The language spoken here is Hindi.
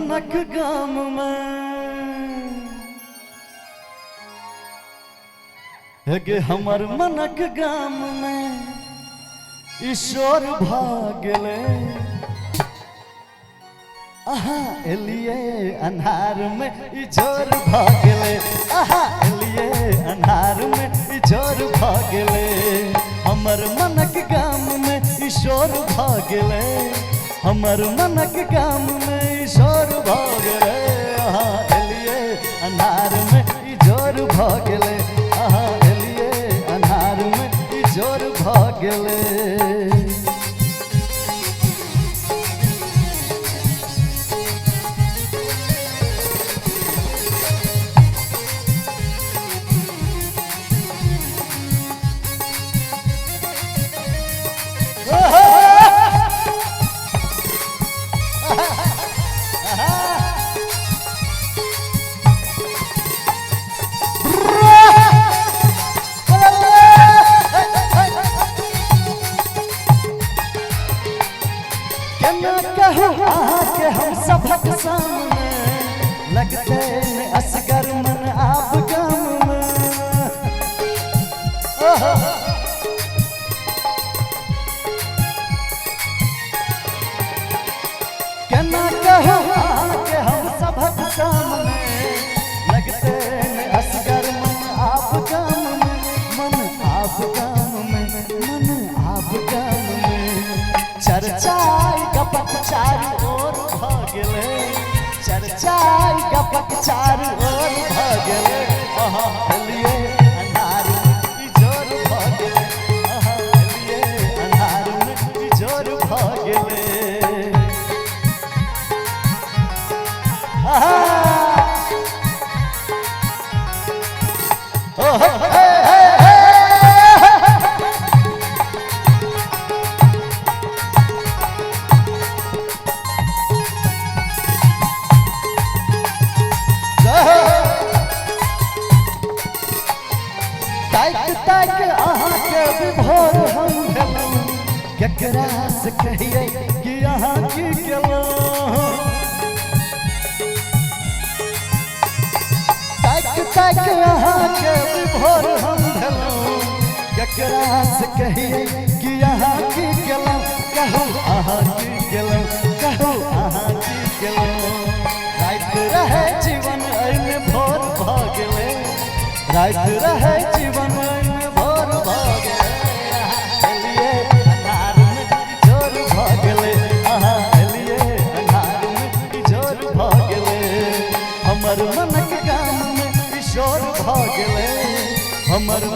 मनक गाम में गे हमर मनक गाम में ईश्वर भागले आहा एलिए अन्हार में इजोर भागले आहा एलिए अन्हार में इजोर भागले हमर मनक गाम में ईश्वर भागले हमर मनक गाम में ईश्वर भागले आहा एलिए अन्हार में इजोर भागले आहा एलिए अन्हार में इजोर भागले के हम सबक सामने लगते न असगर मन आप गम में कहना कहो के हम सबक सामने लगते न असगर मन आप गम में मन आप गम में मन आप गम में चर्चाई गपक चारू ओर भागले चर्चाई गपक चारू ओर भागले आहा एलिए अन्हार में इजोर भागले आहा एलिए अन्हार में इजोर भागले आहा ताक अहाँ के विभोर हम भेलौं केकरा से कहिए कि अहाँ की केलौं ताक अहाँ के विभोर हम भेलौं केकरा से कहिए कि अहाँ की केलौं कहू अहाँ की केलौं कहू अहाँ की केलौं रात रहे जीवन एहिमे भोर भऽ गेलै रात रहे जीवन में भोर भागले एलिए अन्हार में इजोर भागले आहा एलिए अन्हार में इजोर भागले हमर मनक गाम में ईश्वर भागले हमर